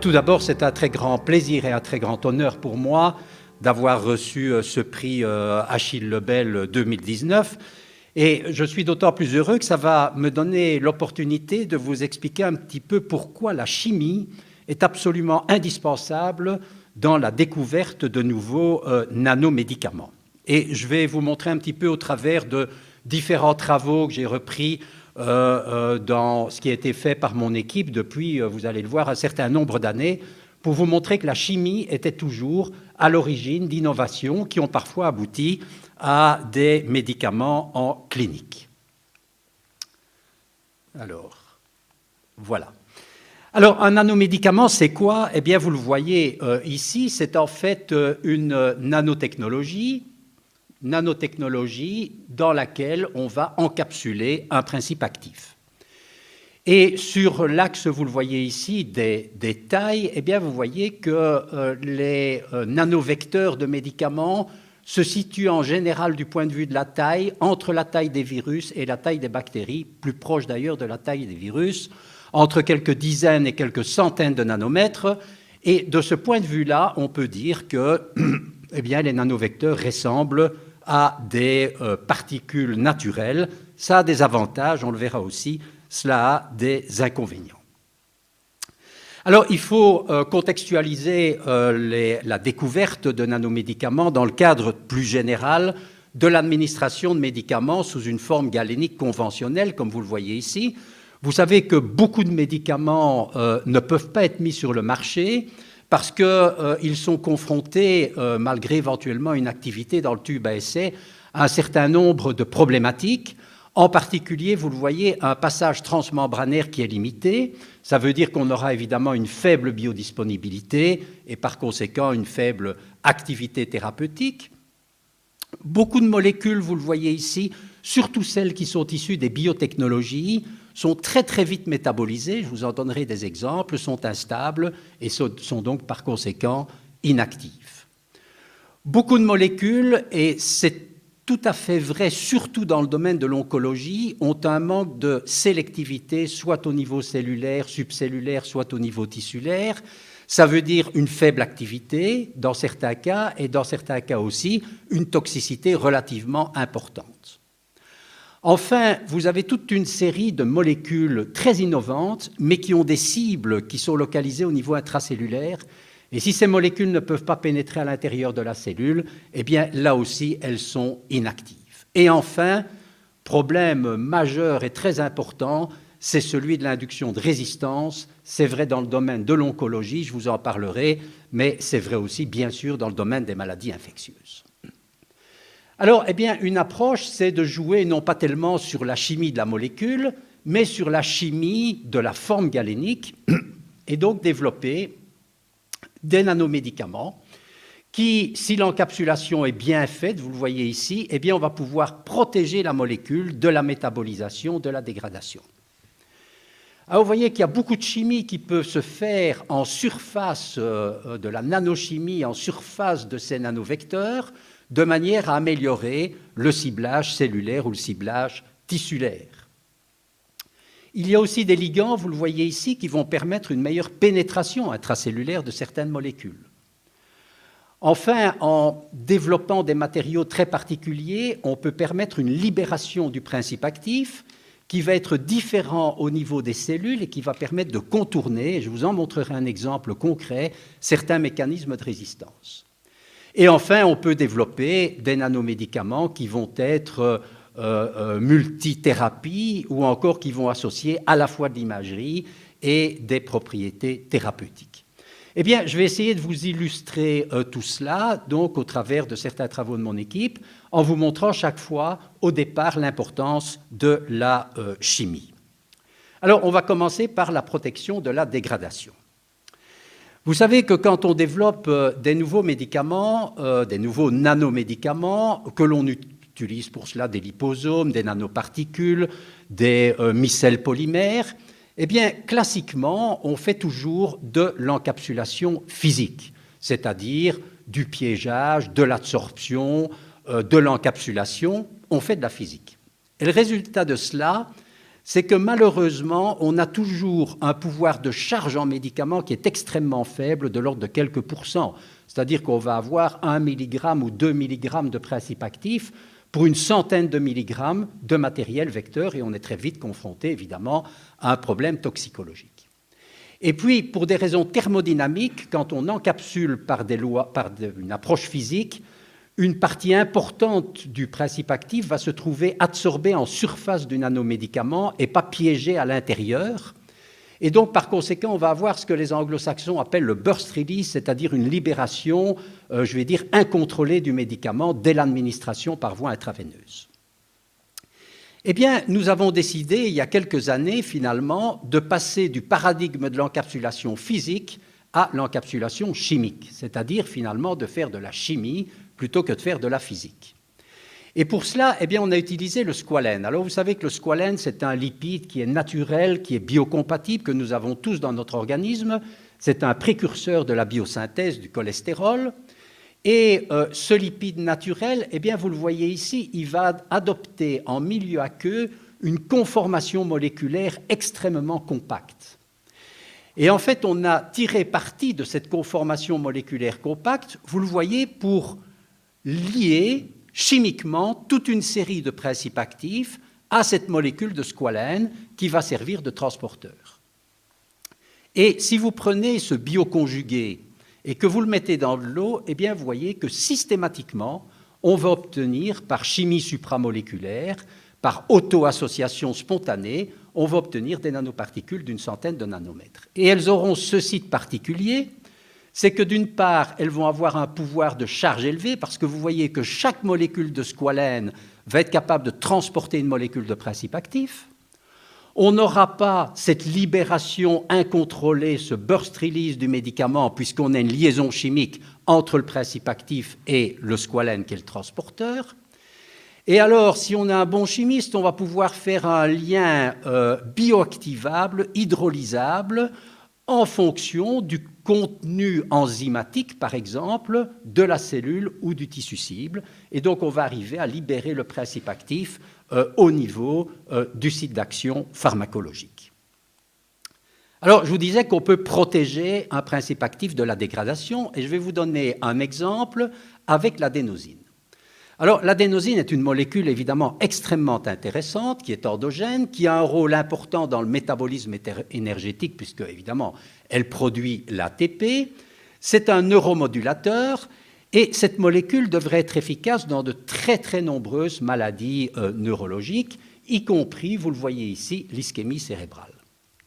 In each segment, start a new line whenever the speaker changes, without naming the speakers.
Tout d'abord, c'est un très grand plaisir et un très grand honneur pour moi d'avoir reçu ce prix Achille Lebel 2019. Et je suis d'autant plus heureux que ça va me donner l'opportunité de vous expliquer un petit peu pourquoi la chimie est absolument indispensable dans la découverte de nouveaux nanomédicaments. Et je vais vous montrer un petit peu au travers de différents travaux que j'ai repris dans ce qui a été fait par mon équipe depuis, vous allez le voir, un certain nombre d'années, pour vous montrer que la chimie était toujours à l'origine d'innovations qui ont parfois abouti à des médicaments en clinique. Alors, voilà. Alors, un nanomédicament, c'est quoi? Eh bien, vous le voyez ici, c'est en fait une nanotechnologie dans laquelle on va encapsuler un principe actif. Et sur l'axe, vous le voyez ici, des tailles, eh bien, vous voyez que les nanovecteurs de médicaments se situent en général du point de vue de la taille, entre la taille des virus et la taille des bactéries, plus proche d'ailleurs de la taille des virus, entre quelques dizaines et quelques centaines de nanomètres. Et de ce point de vue-là, on peut dire que eh bien, les nanovecteurs ressemblent à des particules naturelles. Ça a des avantages, on le verra aussi, cela a des inconvénients. Alors, il faut contextualiser la découverte de nanomédicaments dans le cadre plus général de l'administration de médicaments sous une forme galénique conventionnelle, comme vous le voyez ici. Vous savez que beaucoup de médicaments ne peuvent pas être mis sur le marché parce qu'ils sont confrontés, malgré éventuellement une activité dans le tube à essai, à un certain nombre de problématiques. En particulier, vous le voyez, un passage transmembranaire qui est limité. Ça veut dire qu'on aura évidemment une faible biodisponibilité et par conséquent une faible activité thérapeutique. Beaucoup de molécules, vous le voyez ici, surtout celles qui sont issues des biotechnologies, sont très très vite métabolisées, je vous en donnerai des exemples, sont instables et sont donc par conséquent inactives. Beaucoup de molécules, et c'est tout à fait vrai, surtout dans le domaine de l'oncologie, ont un manque de sélectivité, soit au niveau cellulaire, subcellulaire, soit au niveau tissulaire. Ça veut dire une faible activité dans certains cas, et dans certains cas aussi une toxicité relativement importante. Enfin, vous avez toute une série de molécules très innovantes, mais qui ont des cibles qui sont localisées au niveau intracellulaire. Et si ces molécules ne peuvent pas pénétrer à l'intérieur de la cellule, eh bien, là aussi, elles sont inactives. Et enfin, problème majeur et très important, c'est celui de l'induction de résistance. C'est vrai dans le domaine de l'oncologie, je vous en parlerai, mais c'est vrai aussi, bien sûr, dans le domaine des maladies infectieuses. Alors, eh bien, une approche, c'est de jouer non pas tellement sur la chimie de la molécule, mais sur la chimie de la forme galénique, et donc développer des nanomédicaments qui, si l'encapsulation est bien faite, vous le voyez ici, eh bien, on va pouvoir protéger la molécule de la métabolisation, de la dégradation. Alors, vous voyez qu'il y a beaucoup de chimie qui peut se faire en surface de la nanochimie, en surface de ces nanovecteurs, de manière à améliorer le ciblage cellulaire ou le ciblage tissulaire. Il y a aussi des ligands, vous le voyez ici, qui vont permettre une meilleure pénétration intracellulaire de certaines molécules. Enfin, en développant des matériaux très particuliers, on peut permettre une libération du principe actif qui va être différent au niveau des cellules et qui va permettre de contourner, et je vous en montrerai un exemple concret, certains mécanismes de résistance. Et enfin, on peut développer des nanomédicaments qui vont être multithérapies ou encore qui vont associer à la fois de l'imagerie et des propriétés thérapeutiques. Eh bien, je vais essayer de vous illustrer tout cela, donc au travers de certains travaux de mon équipe, en vous montrant chaque fois, au départ, l'importance de la chimie. Alors, on va commencer par la protection de la dégradation. Vous savez que quand on développe des nouveaux médicaments, des nouveaux nanomédicaments, que l'on utilise pour cela des liposomes, des nanoparticules, des micelles polymères, eh bien, classiquement, on fait toujours de l'encapsulation physique, c'est-à-dire du piégeage, de l'absorption, de l'encapsulation, on fait de la physique. Et le résultat de cela, c'est que malheureusement, on a toujours un pouvoir de charge en médicaments qui est extrêmement faible, de l'ordre de quelques pourcents. C'est-à-dire qu'on va avoir 1 mg ou 2 mg de principe actif pour une centaine de milligrammes de matériel vecteur, et on est très vite confronté, évidemment, à un problème toxicologique. Et puis, pour des raisons thermodynamiques, quand on encapsule par une approche physique, une partie importante du principe actif va se trouver adsorbée en surface du nanomédicament et pas piégée à l'intérieur. Et donc, par conséquent, on va avoir ce que les anglo-saxons appellent le burst release, c'est-à-dire une libération, je vais dire, incontrôlée du médicament dès l'administration par voie intraveineuse. Eh bien, nous avons décidé, il y a quelques années, finalement, de passer du paradigme de l'encapsulation physique à l'encapsulation chimique, c'est-à-dire, finalement, de faire de la chimie plutôt que de faire de la physique. Et pour cela, eh bien, on a utilisé le squalène. Alors, vous savez que le squalène, c'est un lipide qui est naturel, qui est biocompatible, que nous avons tous dans notre organisme. C'est un précurseur de la biosynthèse du cholestérol. Et ce lipide naturel, eh bien, vous le voyez ici, il va adopter en milieu aqueux une conformation moléculaire extrêmement compacte. Et en fait, on a tiré parti de cette conformation moléculaire compacte, vous le voyez, pour lier chimiquement toute une série de principes actifs à cette molécule de squalène qui va servir de transporteur. Et si vous prenez ce bioconjugué et que vous le mettez dans de l'eau, eh bien, vous voyez que systématiquement, on va obtenir par chimie supramoléculaire, par auto-association spontanée, on va obtenir des nanoparticules d'une centaine de nanomètres. Et elles auront ce site particulier, c'est que d'une part, elles vont avoir un pouvoir de charge élevé, parce que vous voyez que chaque molécule de squalène va être capable de transporter une molécule de principe actif. On n'aura pas cette libération incontrôlée, ce burst release du médicament, puisqu'on a une liaison chimique entre le principe actif et le squalène qui est le transporteur. Et alors, si on a un bon chimiste, on va pouvoir faire un lien bioactivable, hydrolysable, en fonction du contenu enzymatique, par exemple, de la cellule ou du tissu cible. Et donc, on va arriver à libérer le principe actif au niveau du site d'action pharmacologique. Alors, je vous disais qu'on peut protéger un principe actif de la dégradation, et je vais vous donner un exemple avec l'adénosine. Alors, l'adénosine est une molécule évidemment extrêmement intéressante, qui est endogène, qui a un rôle important dans le métabolisme énergétique, puisque, évidemment, elle produit l'ATP. C'est un neuromodulateur, et cette molécule devrait être efficace dans de très, très nombreuses maladies neurologiques, y compris, vous le voyez ici, l'ischémie cérébrale.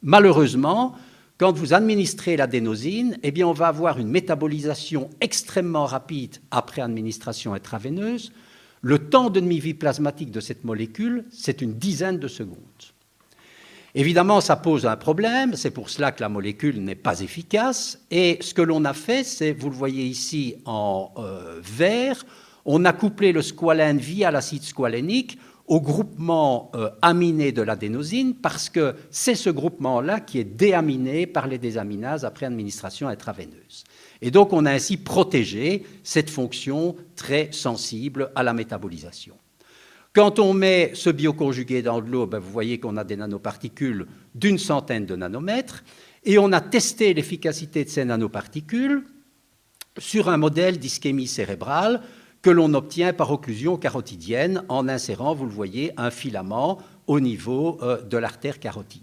Malheureusement, quand vous administrez l'adénosine, eh bien, on va avoir une métabolisation extrêmement rapide après administration intraveineuse. Le temps de demi-vie plasmatique de cette molécule, c'est une dizaine de secondes. Évidemment, ça pose un problème, c'est pour cela que la molécule n'est pas efficace. Et ce que l'on a fait, c'est, vous le voyez ici en vert, on a couplé le squalène via l'acide squalénique au groupement aminé de l'adénosine, parce que c'est ce groupement-là qui est déaminé par les désaminases après administration intraveineuse. Et donc, on a ainsi protégé cette fonction très sensible à la métabolisation. Quand on met ce bioconjugué dans de l'eau, vous voyez qu'on a des nanoparticules d'une centaine de nanomètres, et on a testé l'efficacité de ces nanoparticules sur un modèle d'ischémie cérébrale que l'on obtient par occlusion carotidienne en insérant, vous le voyez, un filament au niveau de l'artère carotide.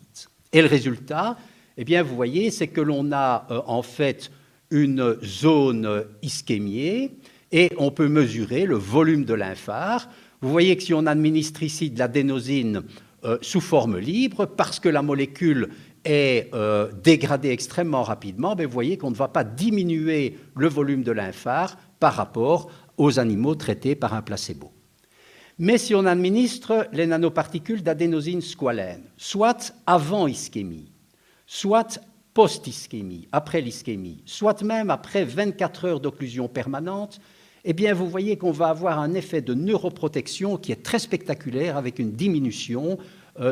Et le résultat, eh bien, vous voyez, c'est que l'on a en fait une zone ischémiée et on peut mesurer le volume de l'infarct. Vous voyez que si on administre ici de l'adénosine sous forme libre, parce que la molécule est dégradée extrêmement rapidement, vous voyez qu'on ne va pas diminuer le volume de l'infarct par rapport aux animaux traités par un placebo. Mais si on administre les nanoparticules d'adénosine squalène, soit avant ischémie, soit post-ischémie, après l'ischémie, soit même après 24 heures d'occlusion permanente, eh bien, vous voyez qu'on va avoir un effet de neuroprotection qui est très spectaculaire avec une diminution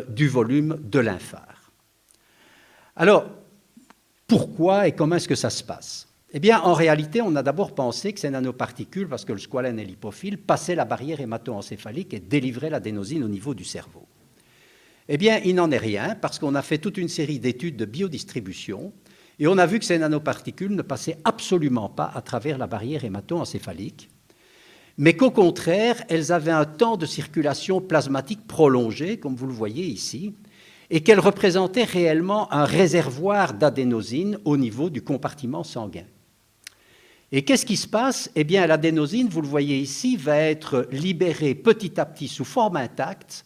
du volume de l'infarct. Alors, pourquoi et comment est-ce que ça se passe ? Eh bien, en réalité, on a d'abord pensé que ces nanoparticules, parce que le squalène est lipophile, passaient la barrière hémato-encéphalique et délivraient l'adénosine au niveau du cerveau. Eh bien, il n'en est rien, parce qu'on a fait toute une série d'études de biodistribution, et on a vu que ces nanoparticules ne passaient absolument pas à travers la barrière hémato-encéphalique, mais qu'au contraire, elles avaient un temps de circulation plasmatique prolongé, comme vous le voyez ici, et qu'elles représentaient réellement un réservoir d'adénosine au niveau du compartiment sanguin. Et qu'est-ce qui se passe? Eh bien, l'adénosine, vous le voyez ici, va être libérée petit à petit sous forme intacte.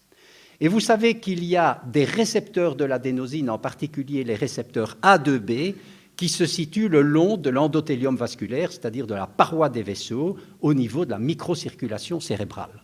Et vous savez qu'il y a des récepteurs de l'adénosine, en particulier les récepteurs A2B, qui se situent le long de l'endothélium vasculaire, c'est-à-dire de la paroi des vaisseaux, au niveau de la microcirculation cérébrale.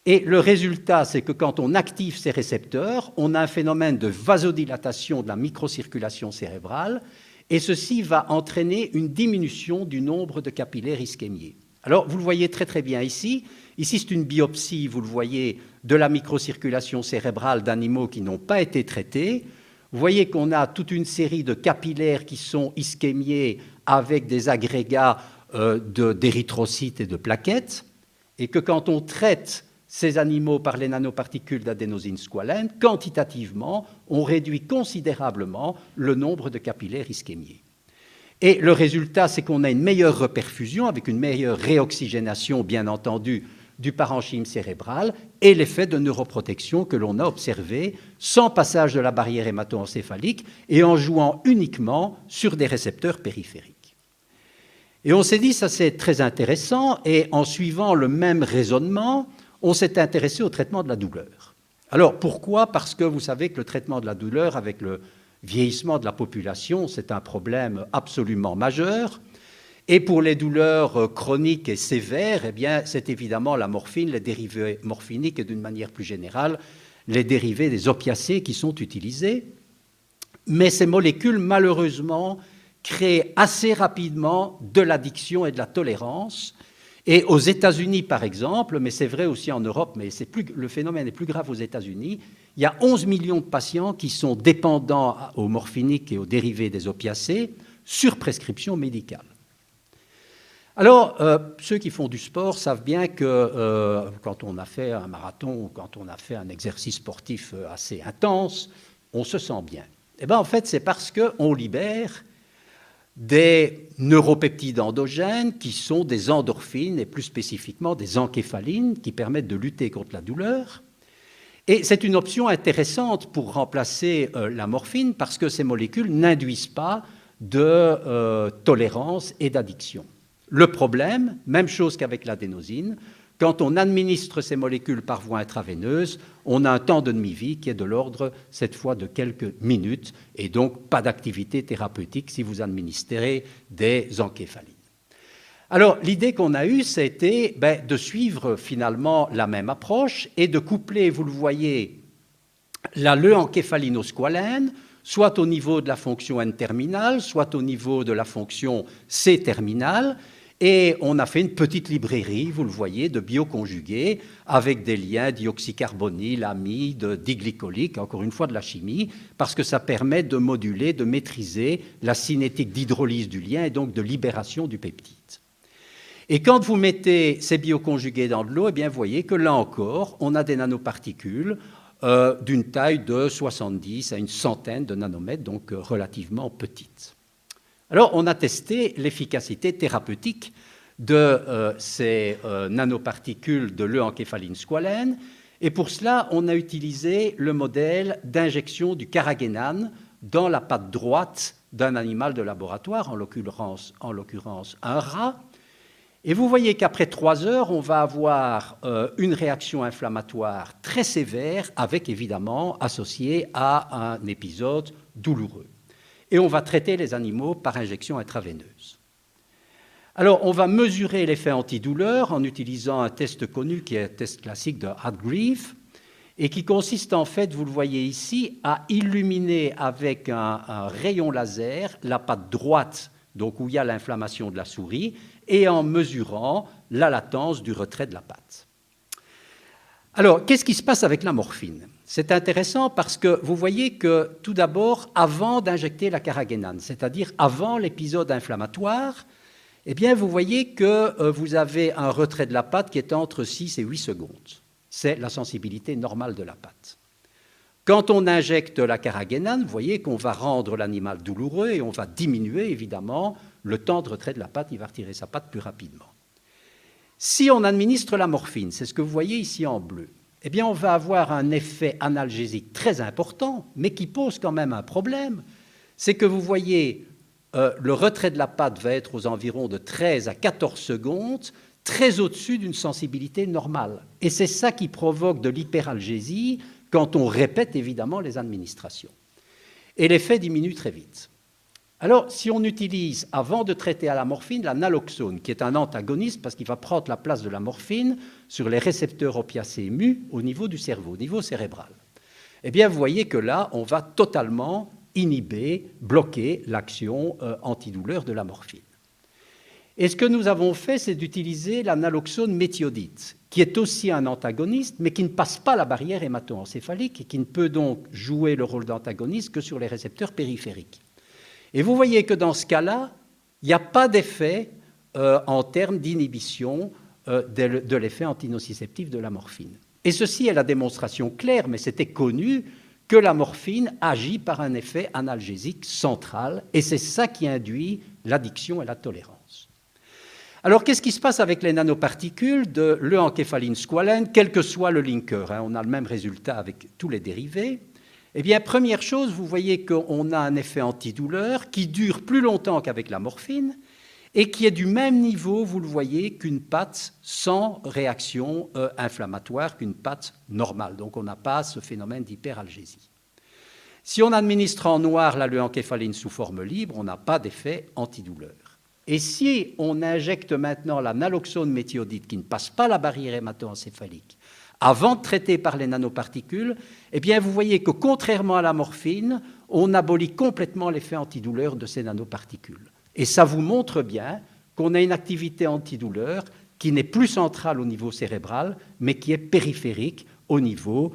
Et le résultat, c'est que quand on active ces récepteurs, on a un phénomène de vasodilatation de la microcirculation cérébrale, et ceci va entraîner une diminution du nombre de capillaires ischémiés. Alors, vous le voyez très très bien ici. Ici, c'est une biopsie, vous le voyez, de la microcirculation cérébrale d'animaux qui n'ont pas été traités. Vous voyez qu'on a toute une série de capillaires qui sont ischémiés avec des agrégats d'érythrocytes et de plaquettes, et que quand on traite ces animaux par les nanoparticules d'adénosine squalène, quantitativement, on réduit considérablement le nombre de capillaires ischémiés. Et le résultat, c'est qu'on a une meilleure reperfusion avec une meilleure réoxygénation, bien entendu, du parenchyme cérébral et l'effet de neuroprotection que l'on a observé sans passage de la barrière hémato-encéphalique et en jouant uniquement sur des récepteurs périphériques. Et on s'est dit, ça c'est très intéressant, et en suivant le même raisonnement, on s'est intéressé au traitement de la douleur. Alors pourquoi? Parce que vous savez que le traitement de la douleur avec le vieillissement de la population, c'est un problème absolument majeur. Et pour les douleurs chroniques et sévères, eh bien, c'est évidemment la morphine, les dérivés morphiniques et d'une manière plus générale, les dérivés des opiacés qui sont utilisés. Mais ces molécules, malheureusement, créent assez rapidement de l'addiction et de la tolérance. Et aux États-Unis, par exemple, mais c'est vrai aussi en Europe, mais le phénomène est plus grave aux États-Unis, il y a 11 millions de patients qui sont dépendants aux morphiniques et aux dérivés des opiacés sur prescription médicale. Alors, ceux qui font du sport savent bien que quand on a fait un marathon ou quand on a fait un exercice sportif assez intense, on se sent bien. Eh bien, en fait, c'est parce qu'on libère des neuropeptides endogènes qui sont des endorphines et plus spécifiquement des encéphalines qui permettent de lutter contre la douleur. Et c'est une option intéressante pour remplacer la morphine parce que ces molécules n'induisent pas de tolérance et d'addiction. Le problème, même chose qu'avec l'adénosine, quand on administre ces molécules par voie intraveineuse, on a un temps de demi-vie qui est de l'ordre, cette fois, de quelques minutes, et donc pas d'activité thérapeutique si vous administrez des encéphalines. Alors, l'idée qu'on a eue, c'était de suivre finalement la même approche et de coupler, vous le voyez, la l'encéphalinosqualène, soit au niveau de la fonction N-terminale, soit au niveau de la fonction C-terminale, et on a fait une petite librairie, vous le voyez, de bioconjugués avec des liens dioxycarbonyl, amide, diglycolique, encore une fois de la chimie, parce que ça permet de moduler, de maîtriser la cinétique d'hydrolyse du lien et donc de libération du peptide. Et quand vous mettez ces bioconjugués dans de l'eau, eh bien, vous voyez que là encore, on a des nanoparticules d'une taille de 70 à une centaine de nanomètres, donc relativement petites. Alors, on a testé l'efficacité thérapeutique de ces nanoparticules de l'encéphaline squalène, et pour cela, on a utilisé le modèle d'injection du carragénane dans la patte droite d'un animal de laboratoire, en l'occurrence un rat. Et vous voyez qu'après 3 heures, on va avoir une réaction inflammatoire très sévère, avec évidemment associée à un épisode douloureux. Et on va traiter les animaux par injection intraveineuse. Alors, on va mesurer l'effet antidouleur en utilisant un test connu qui est un test classique de Hargreaves et qui consiste en fait, vous le voyez ici, à illuminer avec un rayon laser la patte droite, donc où il y a l'inflammation de la souris, et en mesurant la latence du retrait de la patte. Alors, qu'est-ce qui se passe avec la morphine? C'est intéressant parce que vous voyez que, tout d'abord, avant d'injecter la carragénane, c'est-à-dire avant l'épisode inflammatoire, eh bien, vous voyez que vous avez un retrait de la patte qui est entre 6 et 8 secondes. C'est la sensibilité normale de la patte. Quand on injecte la carragénane, vous voyez qu'on va rendre l'animal douloureux et on va diminuer évidemment le temps de retrait de la patte, il va retirer sa patte plus rapidement. Si on administre la morphine, c'est ce que vous voyez ici en bleu, eh bien on va avoir un effet analgésique très important, mais qui pose quand même un problème. C'est que vous voyez, le retrait de la patte va être aux environs de 13 à 14 secondes, très au-dessus d'une sensibilité normale. Et c'est ça qui provoque de l'hyperalgésie quand on répète évidemment les administrations. Et l'effet diminue très vite. Alors, si on utilise, avant de traiter à la morphine, la naloxone, qui est un antagoniste parce qu'il va prendre la place de la morphine sur les récepteurs opiacés mu au niveau du cerveau, au niveau cérébral, eh bien, vous voyez que là, on va totalement inhiber, bloquer l'action antidouleur de la morphine. Et ce que nous avons fait, c'est d'utiliser la naloxone méthiodite, qui est aussi un antagoniste, mais qui ne passe pas la barrière hémato-encéphalique et qui ne peut donc jouer le rôle d'antagoniste que sur les récepteurs périphériques. Et vous voyez que dans ce cas-là, il n'y a pas d'effet en termes d'inhibition de l'effet antinociceptif de la morphine. Et ceci est la démonstration claire, mais c'était connu, que la morphine agit par un effet analgésique central, et c'est ça qui induit l'addiction et la tolérance. Alors, qu'est-ce qui se passe avec les nanoparticules de l'encéphaline squalène, quel que soit le linker, on a le même résultat avec tous les dérivés. Eh bien, première chose, vous voyez qu'on a un effet antidouleur qui dure plus longtemps qu'avec la morphine et qui est du même niveau, vous le voyez, qu'une patte sans réaction inflammatoire, qu'une patte normale. Donc, on n'a pas ce phénomène d'hyperalgésie. Si on administre en noir la leuencéphaline sous forme libre, on n'a pas d'effet antidouleur. Et si on injecte maintenant la naloxone méthiodite qui ne passe pas la barrière hémato-encéphalique, avant de traiter par les nanoparticules, eh bien, vous voyez que contrairement à la morphine, on abolit complètement l'effet antidouleur de ces nanoparticules. Et ça vous montre bien qu'on a une activité antidouleur qui n'est plus centrale au niveau cérébral, mais qui est périphérique au niveau,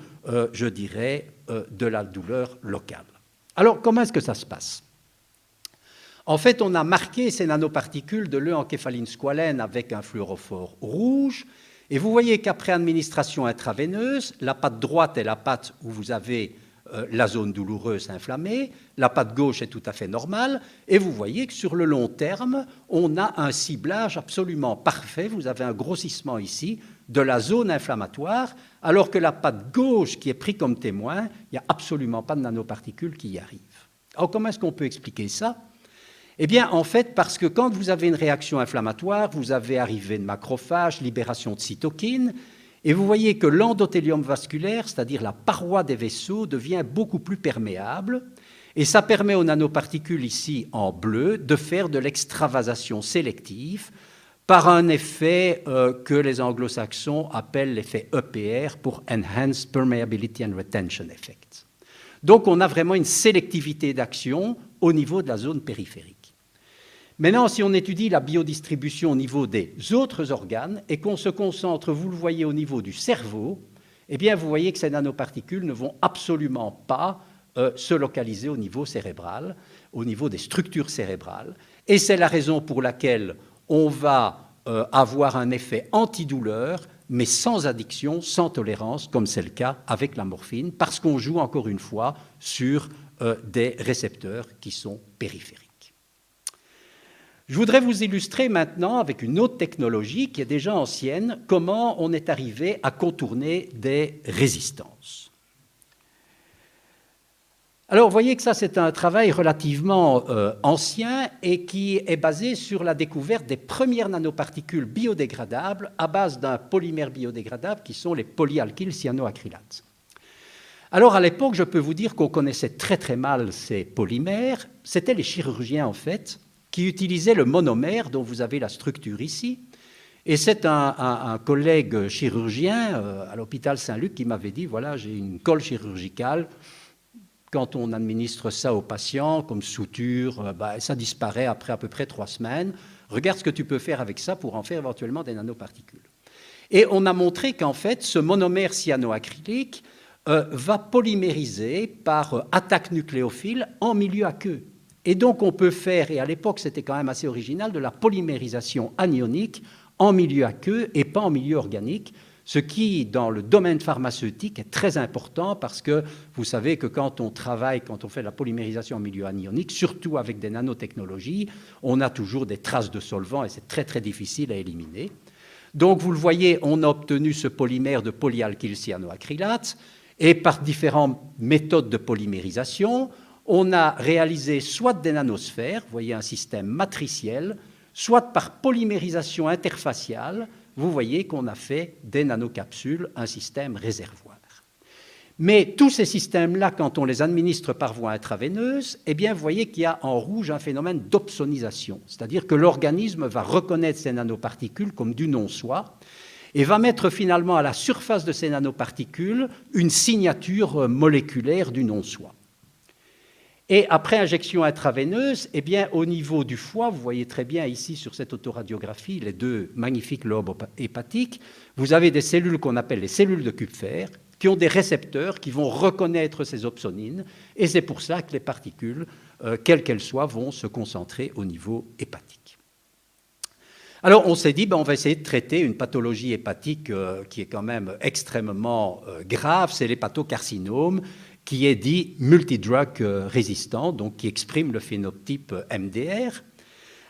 je dirais, de la douleur locale. Alors, comment est-ce que ça se passe ? En fait, on a marqué ces nanoparticules de l'encéphaline squalène avec un fluorophore rouge. Et vous voyez qu'après administration intraveineuse, la patte droite est la patte où vous avez la zone douloureuse inflammée, la patte gauche est tout à fait normale, et vous voyez que sur le long terme, on a un ciblage absolument parfait, vous avez un grossissement ici de la zone inflammatoire, alors que la patte gauche qui est prise comme témoin, il n'y a absolument pas de nanoparticules qui y arrivent. Alors comment est-ce qu'on peut expliquer ça ? Eh bien, en fait, parce que quand vous avez une réaction inflammatoire, vous avez arrivée de macrophages, libération de cytokines, et vous voyez que l'endothélium vasculaire, c'est-à-dire la paroi des vaisseaux, devient beaucoup plus perméable, et ça permet aux nanoparticules ici en bleu de faire de l'extravasation sélective par un effet que les anglo-saxons appellent l'effet EPR pour Enhanced Permeability and Retention Effect. Donc, on a vraiment une sélectivité d'action au niveau de la zone périphérique. Maintenant, si on étudie la biodistribution au niveau des autres organes et qu'on se concentre, vous le voyez, au niveau du cerveau, eh bien, vous voyez que ces nanoparticules ne vont absolument pas se localiser au niveau cérébral, au niveau des structures cérébrales. Et c'est la raison pour laquelle on va avoir un effet antidouleur, mais sans addiction, sans tolérance, comme c'est le cas avec la morphine, parce qu'on joue encore une fois sur des récepteurs qui sont périphériques. Je voudrais vous illustrer maintenant, avec une autre technologie qui est déjà ancienne, comment on est arrivé à contourner des résistances. Alors, vous voyez que ça, c'est un travail relativement ancien et qui est basé sur la découverte des premières nanoparticules biodégradables à base d'un polymère biodégradable qui sont les polyalkyl cyanoacrylates. Alors, à l'époque, je peux vous dire qu'on connaissait très très mal ces polymères. C'était les chirurgiens, en fait, qui utilisaient le monomère dont vous avez la structure ici. Et c'est un collègue chirurgien à l'hôpital Saint-Luc qui m'avait dit, voilà, j'ai une colle chirurgicale. Quand on administre ça aux patients, comme suture, ça disparaît après à peu près 3 semaines. Regarde ce que tu peux faire avec ça pour en faire éventuellement des nanoparticules. Et on a montré qu'en fait, ce monomère cyanoacrylique va polymériser par attaque nucléophile en milieu aqueux. Et donc, on peut faire, et à l'époque, c'était quand même assez original, de la polymérisation anionique en milieu aqueux et pas en milieu organique, ce qui, dans le domaine pharmaceutique, est très important parce que vous savez que quand on fait de la polymérisation en milieu anionique, surtout avec des nanotechnologies, on a toujours des traces de solvants et c'est très très difficile à éliminer. Donc vous le voyez, on a obtenu ce polymère de polyalkylcyanoacrylate et par différentes méthodes de polymérisation, on a réalisé soit des nanosphères, vous voyez un système matriciel, soit par polymérisation interfaciale, vous voyez qu'on a fait des nanocapsules, un système réservoir. Mais tous ces systèmes-là, quand on les administre par voie intraveineuse, eh bien, vous voyez qu'il y a en rouge un phénomène d'opsonisation, c'est-à-dire que l'organisme va reconnaître ces nanoparticules comme du non-soi et va mettre finalement à la surface de ces nanoparticules une signature moléculaire du non-soi. Et après injection intraveineuse, eh bien, au niveau du foie, vous voyez très bien ici sur cette autoradiographie les deux magnifiques lobes hépatiques, vous avez des cellules qu'on appelle les cellules de Kupfer, qui ont des récepteurs qui vont reconnaître ces opsonines, et c'est pour ça que les particules, quelles qu'elles soient, vont se concentrer au niveau hépatique. Alors on s'est dit, on va essayer de traiter une pathologie hépatique qui est quand même extrêmement grave, c'est l'hépatocarcinome, qui est dit multidrug résistant, donc qui exprime le phénotype MDR.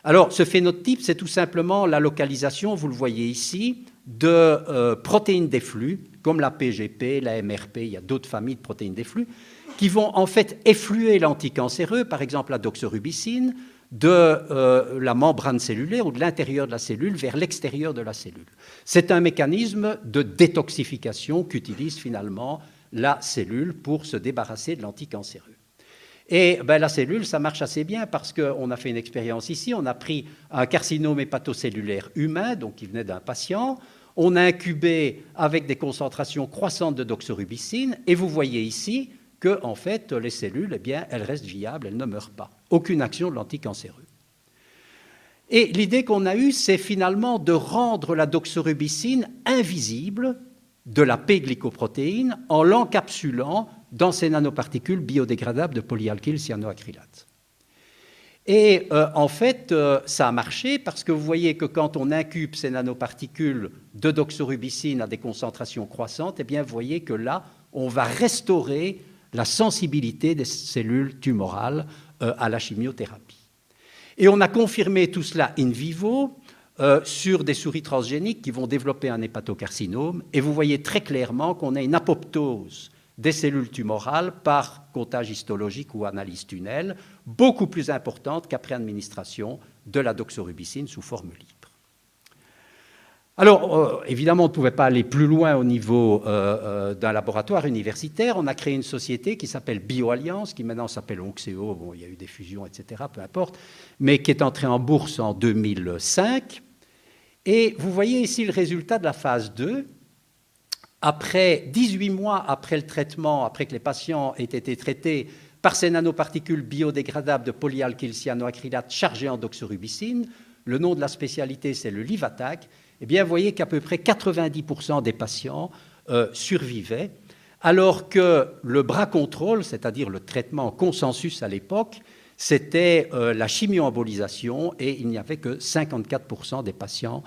Alors, ce phénotype, c'est tout simplement la localisation, vous le voyez ici, de protéines des flux, comme la PGP, la MRP, il y a d'autres familles de protéines des flux, qui vont en fait effluer l'anticancéreux, par exemple la doxorubicine, de la membrane cellulaire ou de l'intérieur de la cellule vers l'extérieur de la cellule. C'est un mécanisme de détoxification qu'utilise finalement la cellule pour se débarrasser de l'anticancéreux. Et la cellule, ça marche assez bien parce qu'on a fait une expérience ici, on a pris un carcinome hépatocellulaire humain, donc qui venait d'un patient, on a incubé avec des concentrations croissantes de doxorubicine, et vous voyez ici que en fait, les cellules, eh bien, elles restent viables, elles ne meurent pas. Aucune action de l'anticancéreux. Et l'idée qu'on a eue, c'est finalement de rendre la doxorubicine invisible de la P-glycoprotéine en l'encapsulant dans ces nanoparticules biodégradables de polyalkylcyanoacrylate. Et en fait, ça a marché parce que vous voyez que quand on incube ces nanoparticules de doxorubicine à des concentrations croissantes, eh bien, vous voyez que là, on va restaurer la sensibilité des cellules tumorales à la chimiothérapie. Et on a confirmé tout cela in vivo sur des souris transgéniques qui vont développer un hépatocarcinome. Et vous voyez très clairement qu'on a une apoptose des cellules tumorales par comptage histologique ou analyse tunnel, beaucoup plus importante qu'après administration de la doxorubicine sous forme libre. Alors, évidemment, on ne pouvait pas aller plus loin au niveau d'un laboratoire universitaire. On a créé une société qui s'appelle BioAlliance, qui maintenant s'appelle Onxeo. Bon, il y a eu des fusions, etc., peu importe, mais qui est entrée en bourse en 2005. Et vous voyez ici le résultat de la phase 2. Après 18 mois après le traitement, après que les patients aient été traités par ces nanoparticules biodégradables de polyalkylcyanoacrylate chargées en doxorubicine, le nom de la spécialité, c'est le Livatac, eh bien, vous voyez qu'à peu près 90% des patients survivaient, alors que le bras contrôle, c'est-à-dire le traitement consensus à l'époque, c'était la chimioembolisation et il n'y avait que 54% des patients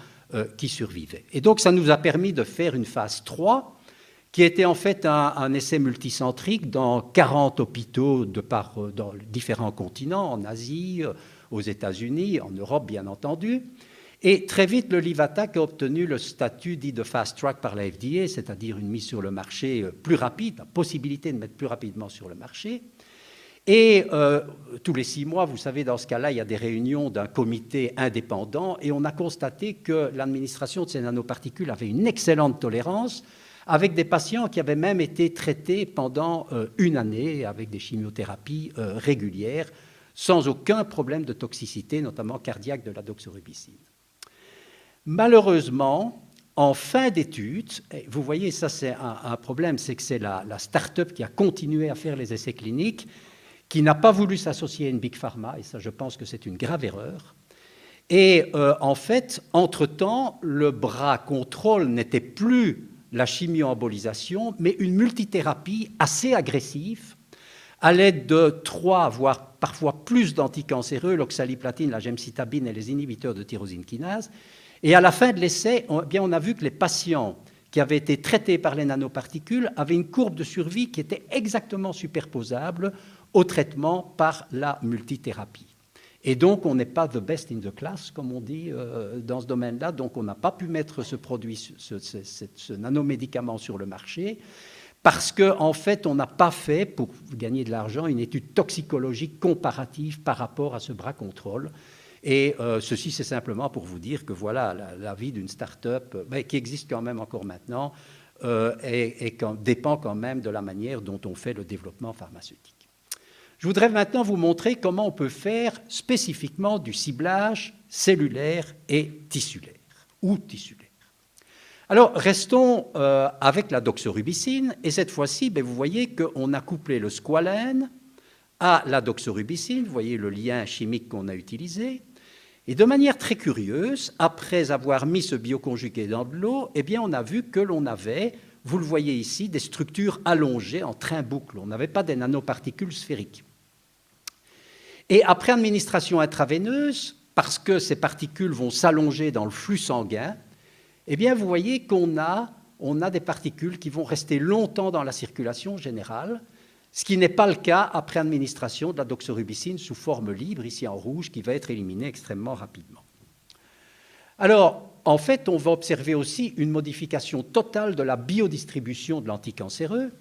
qui survivaient. Et donc, ça nous a permis de faire une phase 3 qui était en fait un essai multicentrique dans 40 hôpitaux dans différents continents, en Asie, aux États-Unis, en Europe, bien entendu. Et très vite, le Livatac a obtenu le statut dit de fast track par la FDA, c'est-à-dire une mise sur le marché plus rapide, la possibilité de mettre plus rapidement sur le marché. Et tous les 6 mois, vous savez, dans ce cas-là, il y a des réunions d'un comité indépendant et on a constaté que l'administration de ces nanoparticules avait une excellente tolérance avec des patients qui avaient même été traités pendant une année avec des chimiothérapies régulières sans aucun problème de toxicité, notamment cardiaque de la doxorubicine. Malheureusement, en fin d'études, vous voyez, ça c'est un problème, c'est que c'est la start-up qui a continué à faire les essais cliniques, qui n'a pas voulu s'associer à une big pharma, et ça je pense que c'est une grave erreur. Et en fait, entre-temps, le bras contrôle n'était plus la chimioembolisation, mais une multithérapie assez agressive, à l'aide de 3, voire parfois plus d'anticancéreux, l'oxaliplatine, la gemcitabine et les inhibiteurs de tyrosine kinase. Et à la fin de l'essai, on a vu que les patients qui avaient été traités par les nanoparticules avaient une courbe de survie qui était exactement superposable au traitement par la multithérapie. Et donc, on n'est pas the best in the class, comme on dit dans ce domaine-là. Donc, on n'a pas pu mettre ce produit, ce nanomédicament sur le marché, parce qu'en fait, on n'a pas fait, pour gagner de l'argent, une étude toxicologique comparative par rapport à ce bras contrôle. Et ceci, c'est simplement pour vous dire que voilà, la vie d'une start-up, qui existe quand même encore maintenant, dépend quand même de la manière dont on fait le développement pharmaceutique. Je voudrais maintenant vous montrer comment on peut faire spécifiquement du ciblage cellulaire et tissulaire, ou tissulaire. Alors, restons avec la doxorubicine, et cette fois-ci, vous voyez qu'on a couplé le squalène à la doxorubicine, vous voyez le lien chimique qu'on a utilisé, et de manière très curieuse, après avoir mis ce bioconjugué dans de l'eau, on a vu que l'on avait, vous le voyez ici, des structures allongées en train-boucle. On n'avait pas des nanoparticules sphériques. Et après administration intraveineuse, parce que ces particules vont s'allonger dans le flux sanguin, vous voyez qu'on a des particules qui vont rester longtemps dans la circulation générale, ce qui n'est pas le cas après administration de la doxorubicine sous forme libre, ici en rouge, qui va être éliminée extrêmement rapidement. Alors, en fait, on va observer aussi une modification totale de la biodistribution de l'anticancéreux.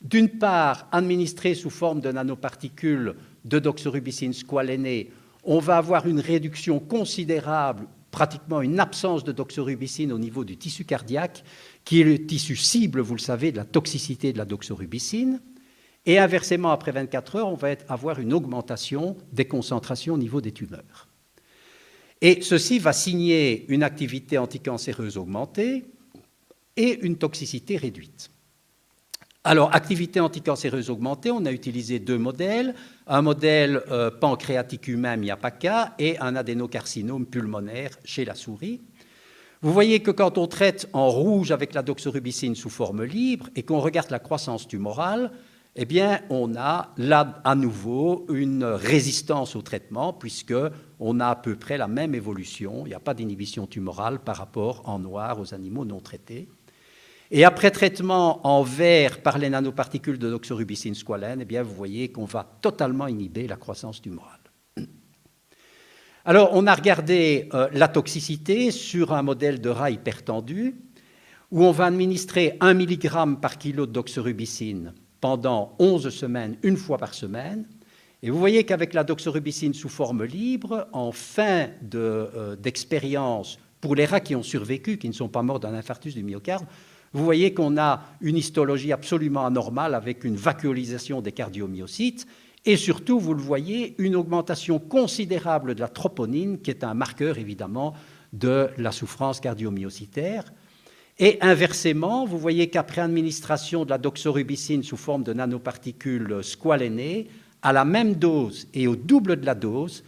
D'une part, administré sous forme de nanoparticules de doxorubicine squalénée, on va avoir une réduction considérable, pratiquement une absence de doxorubicine au niveau du tissu cardiaque, qui est le tissu cible, vous le savez, de la toxicité de la doxorubicine. Et inversement, après 24 heures, on va avoir une augmentation des concentrations au niveau des tumeurs. Et ceci va signer une activité anticancéreuse augmentée et une toxicité réduite. Alors, activité anticancéreuse augmentée, on a utilisé deux modèles, un modèle pancréatique humain MIAPACA et un adénocarcinome pulmonaire chez la souris. Vous voyez que quand on traite en rouge avec la doxorubicine sous forme libre et qu'on regarde la croissance tumorale, on a là à nouveau une résistance au traitement puisqu'on a à peu près la même évolution. Il n'y a pas d'inhibition tumorale par rapport en noir aux animaux non traités. Et après traitement en vert par les nanoparticules de doxorubicine squalène, vous voyez qu'on va totalement inhiber la croissance tumorale. Alors, on a regardé la toxicité sur un modèle de rat hypertendu où on va administrer 1 mg par kilo de doxorubicine pendant 11 semaines, une fois par semaine. Et vous voyez qu'avec la doxorubicine sous forme libre, en fin d'expérience, pour les rats qui ont survécu, qui ne sont pas morts d'un infarctus du myocarde, vous voyez qu'on a une histologie absolument anormale avec une vacuolisation des cardiomyocytes et surtout, vous le voyez, une augmentation considérable de la troponine, qui est un marqueur évidemment de la souffrance cardiomyocytaire. Et inversement, vous voyez qu'après administration de la doxorubicine sous forme de nanoparticules squalénées, à la même dose et au double de la dose,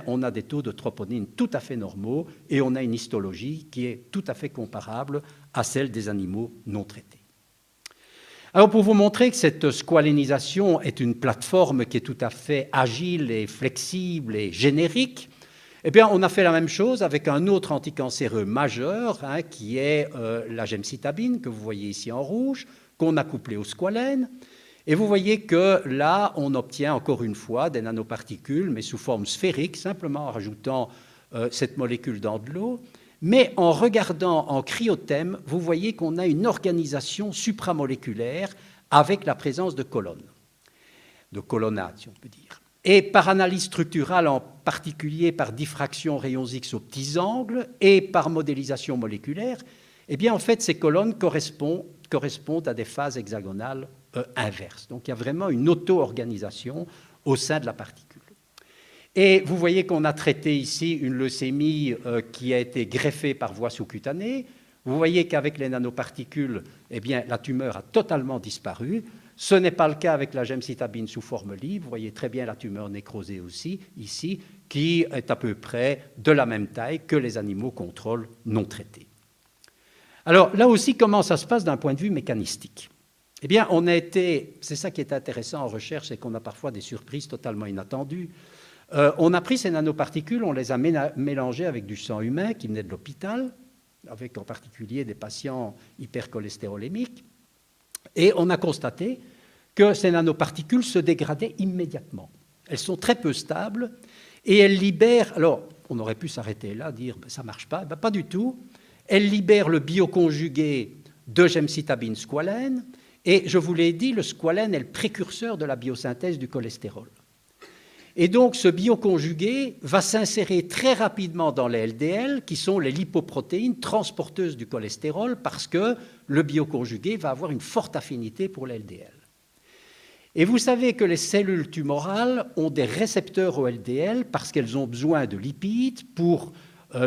on a des taux de troponine tout à fait normaux et on a une histologie qui est tout à fait comparable à celle des animaux non traités. Alors, pour vous montrer que cette squalénisation est une plateforme qui est tout à fait agile et flexible et générique, on a fait la même chose avec un autre anticancéreux majeur, qui est la gemcitabine, que vous voyez ici en rouge, qu'on a couplé au squalène. Et vous voyez que là, on obtient encore une fois des nanoparticules, mais sous forme sphérique, simplement en rajoutant cette molécule dans de l'eau. Mais en regardant en cryothème, vous voyez qu'on a une organisation supramoléculaire avec la présence de colonnes, de colonnades, si on peut dire. Et par analyse structurale, en particulier par diffraction rayons X aux petits angles et par modélisation moléculaire, en fait, ces colonnes correspondent à des phases hexagonales inverses. Donc, il y a vraiment une auto-organisation au sein de la particule. Et vous voyez qu'on a traité ici une leucémie qui a été greffée par voie sous-cutanée. Vous voyez qu'avec les nanoparticules, la tumeur a totalement disparu. Ce n'est pas le cas avec la gemcitabine sous forme libre. Vous voyez très bien la tumeur nécrosée aussi, ici, qui est à peu près de la même taille que les animaux contrôle non traités. Alors là aussi, comment ça se passe d'un point de vue mécanistique ? C'est ça qui est intéressant en recherche, c'est qu'on a parfois des surprises totalement inattendues. On a pris ces nanoparticules, on les a mélangées avec du sang humain qui venait de l'hôpital, avec en particulier des patients hypercholestérolémiques. Et on a constaté que ces nanoparticules se dégradaient immédiatement. Elles sont très peu stables et elles libèrent... Alors, on aurait pu s'arrêter là, dire ça ne marche pas. Ben, pas du tout. Elles libèrent le bioconjugué de gemcitabine squalène. Et je vous l'ai dit, le squalène est le précurseur de la biosynthèse du cholestérol. Et donc, ce bioconjugué va s'insérer très rapidement dans les LDL, qui sont les lipoprotéines transporteuses du cholestérol, parce que le bioconjugué va avoir une forte affinité pour les LDL. Et vous savez que les cellules tumorales ont des récepteurs au LDL parce qu'elles ont besoin de lipides pour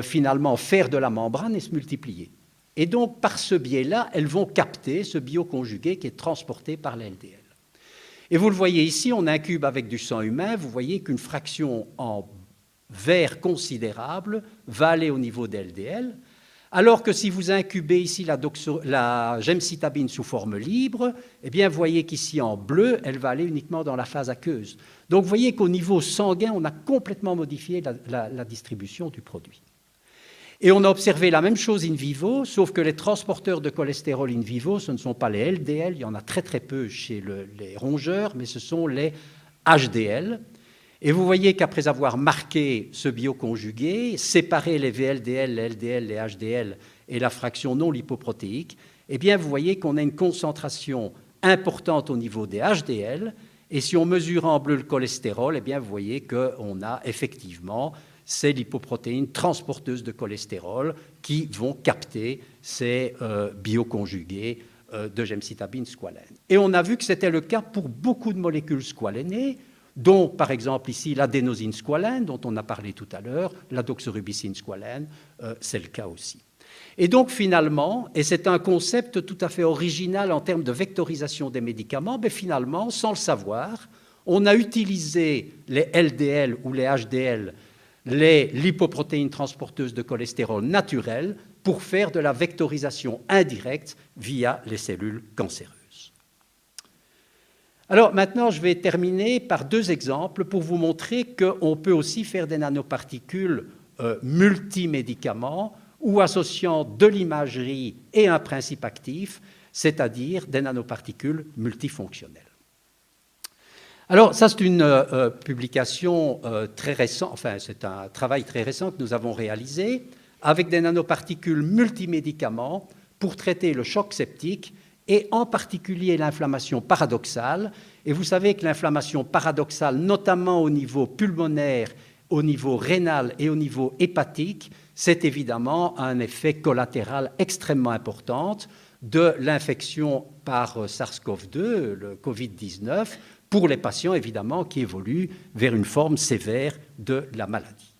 finalement faire de la membrane et se multiplier. Et donc, par ce biais-là, elles vont capter ce bioconjugué qui est transporté par les LDL. Et vous le voyez ici, on incube avec du sang humain, vous voyez qu'une fraction en vert considérable va aller au niveau des LDL, alors que si vous incubez ici la gemcitabine sous forme libre, eh bien, vous voyez qu'ici en bleu, elle va aller uniquement dans la phase aqueuse. Donc vous voyez qu'au niveau sanguin, on a complètement modifié la distribution du produit. Et on a observé la même chose in vivo, sauf que les transporteurs de cholestérol in vivo, ce ne sont pas les LDL, il y en a très très peu chez les rongeurs, mais ce sont les HDL. Et vous voyez qu'après avoir marqué ce bioconjugué, séparé les VLDL, les LDL, les HDL et la fraction non lipoprotéique, eh bien vous voyez qu'on a une concentration importante au niveau des HDL. Et si on mesure en bleu le cholestérol, eh bien vous voyez qu'on a effectivement ces lipoprotéines transporteuses de cholestérol qui vont capter ces bioconjugués de gemcitabine squalène. Et on a vu que c'était le cas pour beaucoup de molécules squalénées, dont par exemple ici l'adénosine squalène, dont on a parlé tout à l'heure, la doxorubicine squalène, c'est le cas aussi. Et donc finalement, et c'est un concept tout à fait original en termes de vectorisation des médicaments, mais finalement, sans le savoir, on a utilisé les LDL ou les HDL, les lipoprotéines transporteuses de cholestérol naturelles, pour faire de la vectorisation indirecte via les cellules cancéreuses. Alors maintenant, je vais terminer par deux exemples pour vous montrer qu'on peut aussi faire des nanoparticules multimédicaments ou associant de l'imagerie et un principe actif, c'est-à-dire des nanoparticules multifonctionnelles. Alors, ça, c'est une publication très récente, enfin, c'est un travail très récent que nous avons réalisé avec des nanoparticules multimédicaments pour traiter le choc septique et en particulier l'inflammation paradoxale. Et vous savez que l'inflammation paradoxale, notamment au niveau pulmonaire, au niveau rénal et au niveau hépatique, c'est évidemment un effet collatéral extrêmement important de l'infection par SARS-CoV-2, le Covid-19, pour les patients, évidemment, qui évoluent vers une forme sévère de la maladie.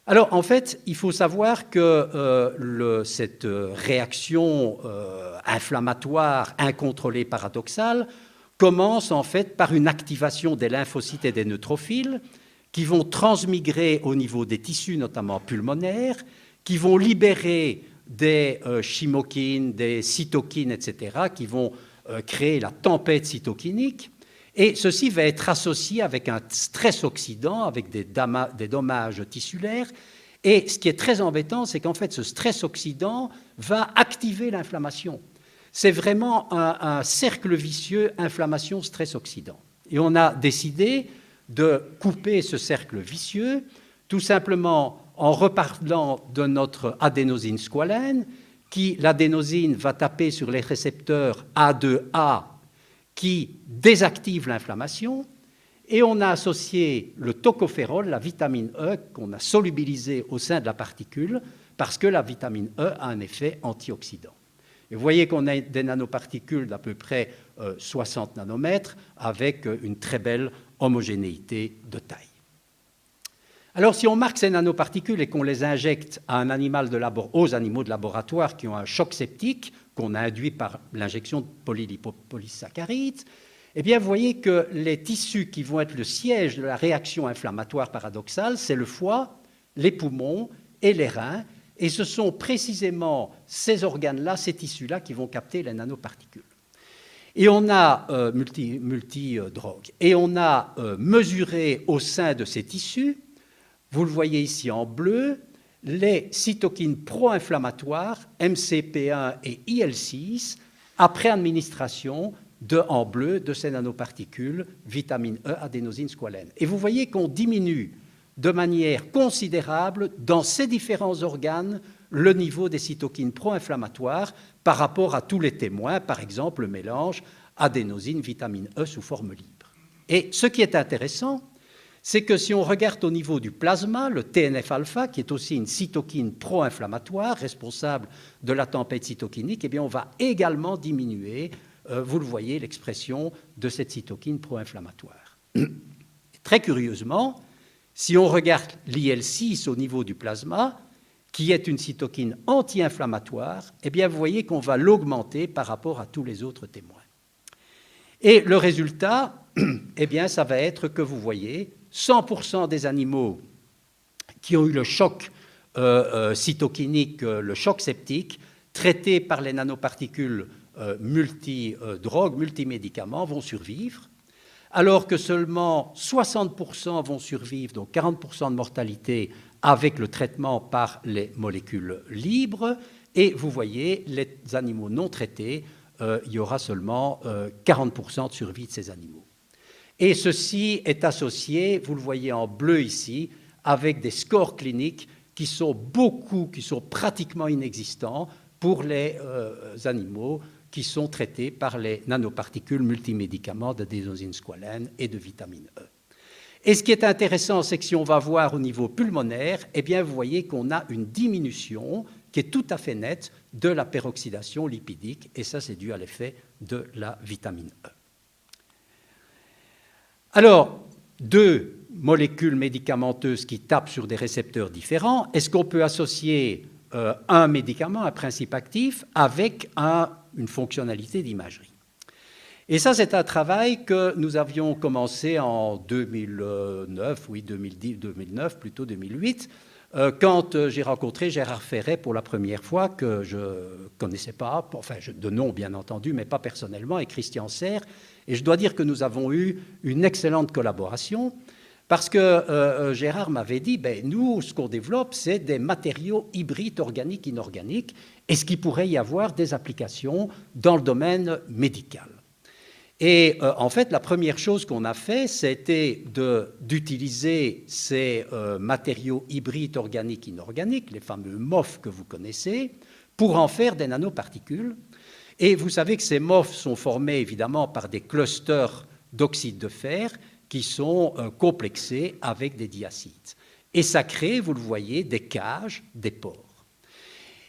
Alors, en fait, il faut savoir que cette réaction inflammatoire incontrôlée paradoxale commence, en fait, par une activation des lymphocytes et des neutrophiles qui vont transmigrer au niveau des tissus, notamment pulmonaires, qui vont libérer des chymokines, des cytokines, etc., qui vont créer la tempête cytokinique, et ceci va être associé avec un stress oxydant, avec des dommages tissulaires, et ce qui est très embêtant, c'est qu'en fait ce stress oxydant va activer l'inflammation. C'est vraiment un cercle vicieux inflammation-stress-oxydant. Et on a décidé de couper ce cercle vicieux, tout simplement en reparlant de notre adénosine squalène, qui, l'adénosine, va taper sur les récepteurs A2A qui désactivent l'inflammation, et on a associé le tocophérol, la vitamine E, qu'on a solubilisé au sein de la particule, parce que la vitamine E a un effet antioxydant. Et vous voyez qu'on a des nanoparticules d'à peu près 60 nanomètres, avec une très belle homogénéité de taille. Alors, si on marque ces nanoparticules et qu'on les injecte à aux animaux de laboratoire qui ont un choc septique, qu'on a induit par l'injection de polylipopolysaccharides, eh bien, vous voyez que les tissus qui vont être le siège de la réaction inflammatoire paradoxale, c'est le foie, les poumons et les reins, et ce sont précisément ces organes-là, ces tissus-là, qui vont capter les nanoparticules. Et on a multi-drogues, et on a mesuré au sein de ces tissus, vous le voyez ici en bleu, les cytokines pro-inflammatoires, MCP1 et IL6, après administration en bleu de ces nanoparticules, vitamine E, adénosine, squalène. Et vous voyez qu'on diminue de manière considérable dans ces différents organes le niveau des cytokines pro-inflammatoires par rapport à tous les témoins, par exemple le mélange adénosine, vitamine E sous forme libre. Et ce qui est intéressant, c'est que si on regarde au niveau du plasma, le TNF-alpha, qui est aussi une cytokine pro-inflammatoire, responsable de la tempête cytokinique, eh bien on va également diminuer, vous le voyez, l'expression de cette cytokine pro-inflammatoire. Très curieusement, si on regarde l'IL6 au niveau du plasma, qui est une cytokine anti-inflammatoire, eh bien vous voyez qu'on va l'augmenter par rapport à tous les autres témoins. Et le résultat, eh bien, ça va être que vous voyez 100% des animaux qui ont eu le choc cytokinique, le choc septique, traités par les nanoparticules multidrogues, multimédicaments, vont survivre, alors que seulement 60% vont survivre, donc 40% de mortalité avec le traitement par les molécules libres. Et vous voyez, les animaux non traités, il y aura seulement 40% de survie de ces animaux. Et ceci est associé, vous le voyez en bleu ici, avec des scores cliniques qui sont pratiquement inexistants pour les animaux qui sont traités par les nanoparticules multimédicaments d'adénosine squalène et de vitamine E. Et ce qui est intéressant, c'est que si on va voir au niveau pulmonaire, eh bien vous voyez qu'on a une diminution qui est tout à fait nette de la peroxydation lipidique, et ça c'est dû à l'effet de la vitamine E. Alors, deux molécules médicamenteuses qui tapent sur des récepteurs différents, est-ce qu'on peut associer un médicament, un principe actif, avec une fonctionnalité d'imagerie? Et ça, c'est un travail que nous avions commencé en 2009, oui, 2009, plutôt 2008, quand j'ai rencontré Gérard Ferret pour la première fois, que je ne connaissais pas, enfin de nom bien entendu, mais pas personnellement, et Christian Serre. Et je dois dire que nous avons eu une excellente collaboration, parce que Gérard m'avait dit, nous, ce qu'on développe, c'est des matériaux hybrides organiques, inorganiques, est-ce qu'il pourrait y avoir des applications dans le domaine médical? Et en fait, la première chose qu'on a fait, c'était d'utiliser ces matériaux hybrides organiques inorganiques, les fameux MOF que vous connaissez, pour en faire des nanoparticules. Et vous savez que ces MOF sont formés évidemment par des clusters d'oxyde de fer qui sont complexés avec des diacides. Et ça crée, vous le voyez, des cages, des pores.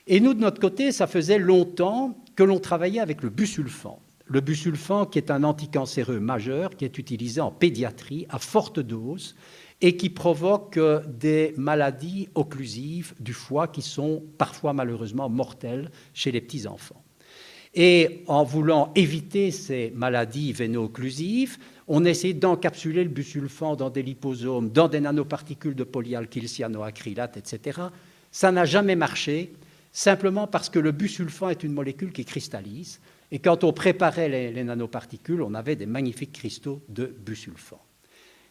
Et nous, de notre côté, ça faisait longtemps que l'on travaillait avec le busulfan. Le busulfan, qui est un anticancéreux majeur, qui est utilisé en pédiatrie à forte dose et qui provoque des maladies occlusives du foie qui sont parfois malheureusement mortelles chez les petits-enfants. Et en voulant éviter ces maladies véno-occlusives, on a essayé d'encapsuler le busulfan dans des liposomes, dans des nanoparticules de polyalkylcyanoacrylate, etc. Ça n'a jamais marché, simplement parce que le busulfan est une molécule qui cristallise. Et quand on préparait les nanoparticules, on avait des magnifiques cristaux de busulfan.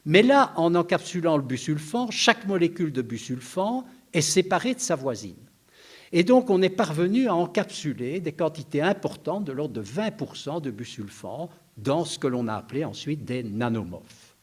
Mais là, en encapsulant le busulfan, chaque molécule de busulfan est séparée de sa voisine. Et donc, on est parvenu à encapsuler des quantités importantes, de l'ordre de 20% de busulfan, dans ce que l'on a appelé ensuite des nanomorphes.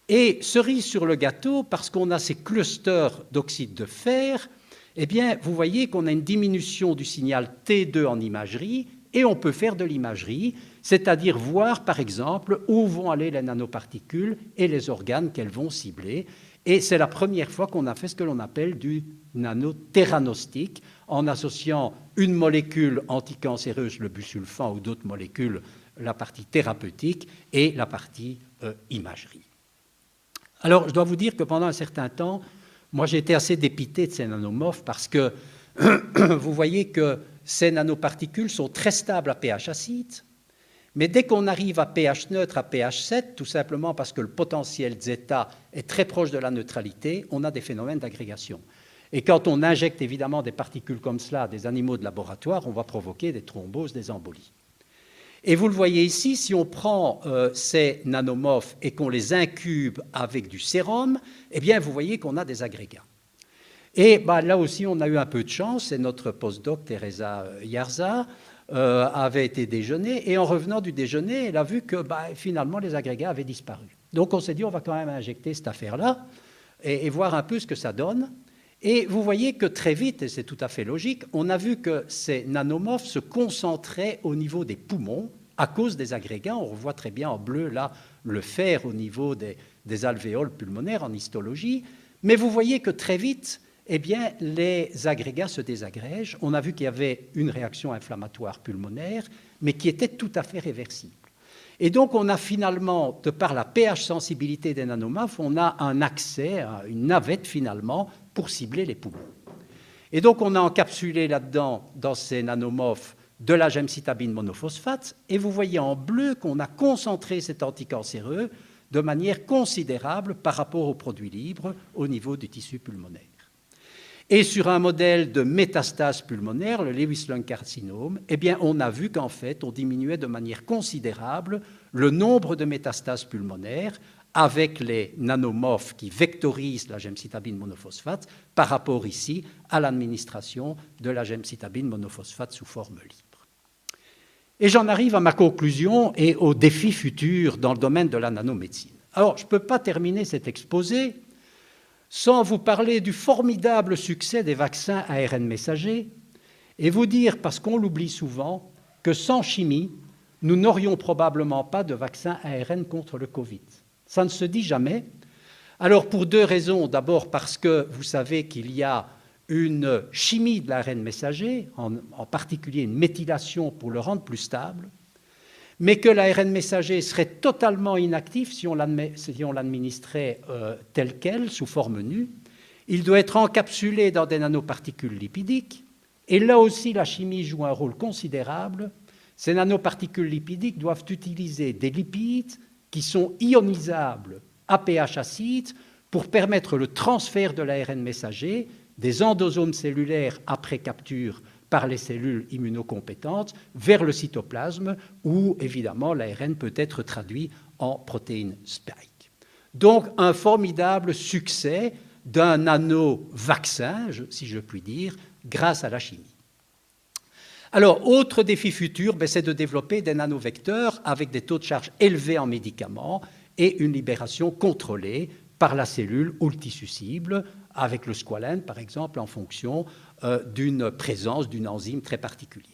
Et cerise sur le gâteau, parce qu'on a ces clusters d'oxyde de fer, eh bien, vous voyez qu'on a une diminution du signal T2 en imagerie, et on peut faire de l'imagerie, c'est-à-dire voir, par exemple, où vont aller les nanoparticules et les organes qu'elles vont cibler. Et c'est la première fois qu'on a fait ce que l'on appelle du nanothéranostic, en associant une molécule anticancéreuse, le busulfan, ou d'autres molécules, la partie thérapeutique et la partie imagerie. Alors, je dois vous dire que pendant un certain temps, moi j'ai été assez dépité de ces nanomorphes parce que vous voyez que ces nanoparticules sont très stables à pH acide, mais dès qu'on arrive à pH neutre, à pH 7, tout simplement parce que le potentiel zeta est très proche de la neutralité, on a des phénomènes d'agrégation. Et quand on injecte évidemment des particules comme cela à des animaux de laboratoire, on va provoquer des thromboses, des embolies. Et vous le voyez ici, si on prend ces nanomorphes et qu'on les incube avec du sérum, eh bien vous voyez qu'on a des agrégats. Et là aussi, on a eu un peu de chance, et notre postdoc, Teresa Yarza, avait été déjeuner, et en revenant du déjeuner, elle a vu que finalement, les agrégats avaient disparu. Donc on s'est dit, on va quand même injecter cette affaire-là, et voir un peu ce que ça donne. Et vous voyez que très vite, et c'est tout à fait logique, on a vu que ces nanomorphes se concentraient au niveau des poumons à cause des agrégats. On revoit très bien en bleu, là, le fer au niveau des alvéoles pulmonaires en histologie. Mais vous voyez que très vite, eh bien, les agrégats se désagrègent. On a vu qu'il y avait une réaction inflammatoire pulmonaire, mais qui était tout à fait réversible. Et donc, on a finalement, de par la pH sensibilité des nanomorphes, on a un accès à une navette finalement pour cibler les poumons. Et donc, on a encapsulé là-dedans, dans ces nanomorphes, de la gemcitabine monophosphate. Et vous voyez en bleu qu'on a concentré cet anticancéreux de manière considérable par rapport aux produits libres au niveau du tissu pulmonaire. Et sur un modèle de métastase pulmonaire, le Lewis-Lung carcinome, eh bien, on a vu qu'en fait, on diminuait de manière considérable le nombre de métastases pulmonaires avec les nanomorphes qui vectorisent la gemcitabine monophosphate par rapport ici à l'administration de la gemcitabine monophosphate sous forme libre. Et j'en arrive à ma conclusion et aux défis futurs dans le domaine de la nanomédecine. Alors, je ne peux pas terminer cet exposé sans vous parler du formidable succès des vaccins ARN messagers et vous dire, parce qu'on l'oublie souvent, que sans chimie, nous n'aurions probablement pas de vaccin ARN contre le Covid. Ça ne se dit jamais. Alors, pour deux raisons. D'abord, parce que vous savez qu'il y a une chimie de l'ARN messager, en particulier une méthylation pour le rendre plus stable, mais que l'ARN messager serait totalement inactif si on l'administrait tel quel, sous forme nue. Il doit être encapsulé dans des nanoparticules lipidiques, et là aussi la chimie joue un rôle considérable. Ces nanoparticules lipidiques doivent utiliser des lipides qui sont ionisables à pH acide pour permettre le transfert de l'ARN messager des endosomes cellulaires après capture par les cellules immunocompétentes vers le cytoplasme où, évidemment, l'ARN peut être traduit en protéines spike. Donc, un formidable succès d'un nano-vaccin, si je puis dire, grâce à la chimie. Alors, autre défi futur, c'est de développer des nanovecteurs avec des taux de charge élevés en médicaments et une libération contrôlée par la cellule ou le tissu cible, avec le squalène, par exemple, en fonction d'une présence d'une enzyme très particulière.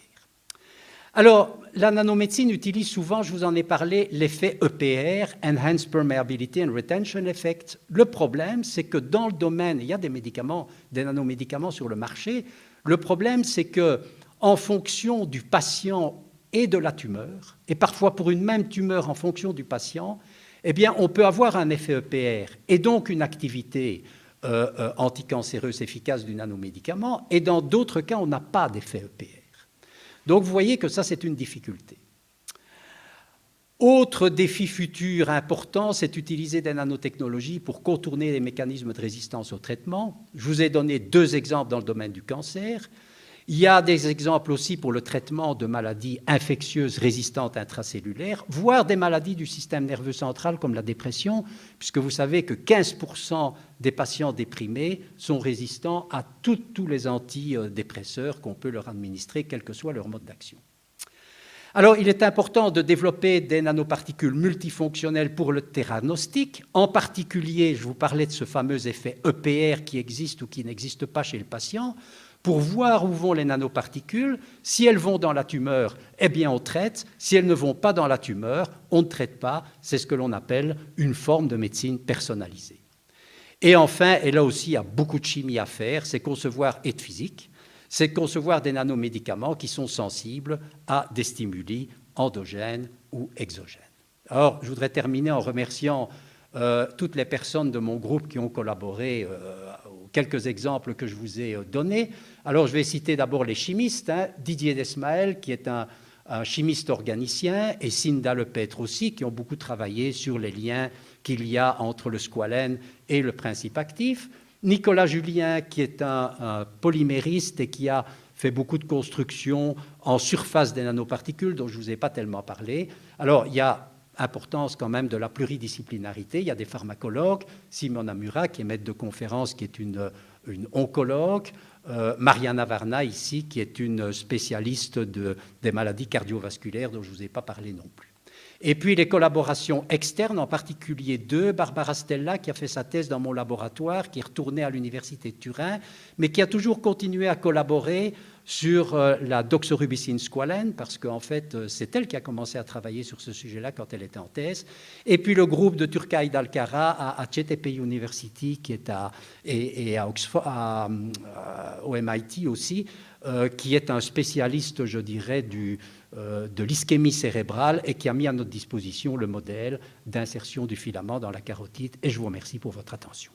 Alors, la nanomédecine utilise souvent, je vous en ai parlé, l'effet EPR, Enhanced Permeability and Retention Effect. Le problème, c'est que dans le domaine, il y a des médicaments, des nanomédicaments sur le marché, le problème, c'est que en fonction du patient et de la tumeur, et parfois pour une même tumeur en fonction du patient, eh bien, on peut avoir un effet EPR et donc une activité anticancéreuse efficace du nanomédicament, et dans d'autres cas, on n'a pas d'effet EPR. Donc, vous voyez que ça, c'est une difficulté. Autre défi futur important, c'est d'utiliser des nanotechnologies pour contourner les mécanismes de résistance au traitement. Je vous ai donné deux exemples dans le domaine du cancer. Il y a des exemples aussi pour le traitement de maladies infectieuses résistantes intracellulaires, voire des maladies du système nerveux central comme la dépression, puisque vous savez que 15% des patients déprimés sont résistants à tous les antidépresseurs qu'on peut leur administrer, quel que soit leur mode d'action. Alors, il est important de développer des nanoparticules multifonctionnelles pour le theranostic. En particulier, je vous parlais de ce fameux effet EPR qui existe ou qui n'existe pas chez le patient, pour voir où vont les nanoparticules. Si elles vont dans la tumeur, eh bien on traite. Si elles ne vont pas dans la tumeur, on ne traite pas. C'est ce que l'on appelle une forme de médecine personnalisée. Et enfin, et là aussi il y a beaucoup de chimie à faire, c'est concevoir, et de physique, c'est concevoir des nanomédicaments qui sont sensibles à des stimuli endogènes ou exogènes. Alors, je voudrais terminer en remerciant toutes les personnes de mon groupe qui ont collaboré aux quelques exemples que je vous ai donnés. Alors, je vais citer d'abord les chimistes, Didier Desmaël, qui est un chimiste organicien, et Cinda Lepêtre aussi, qui ont beaucoup travaillé sur les liens qu'il y a entre le squalène et le principe actif. Nicolas Julien, qui est un polymériste et qui a fait beaucoup de constructions en surface des nanoparticules, dont je ne vous ai pas tellement parlé. Alors, il y a importance quand même de la pluridisciplinarité. Il y a des pharmacologues, Simon Amura, qui est maître de conférence, qui est une une oncologue, Mariana Varna ici, qui est une spécialiste des maladies cardiovasculaires dont je ne vous ai pas parlé non plus. Et puis les collaborations externes, en particulier deux, Barbara Stella, qui a fait sa thèse dans mon laboratoire, qui est retournée à l'université de Turin, mais qui a toujours continué à collaborer sur la doxorubicine squalène, parce qu'en fait, c'est elle qui a commencé à travailler sur ce sujet-là quand elle était en thèse. Et puis le groupe de Turcay d'Alcara à CETP University, qui est et à Oxford, au MIT aussi, qui est un spécialiste, je dirais, de l'ischémie cérébrale et qui a mis à notre disposition le modèle d'insertion du filament dans la carotide. Et je vous remercie pour votre attention.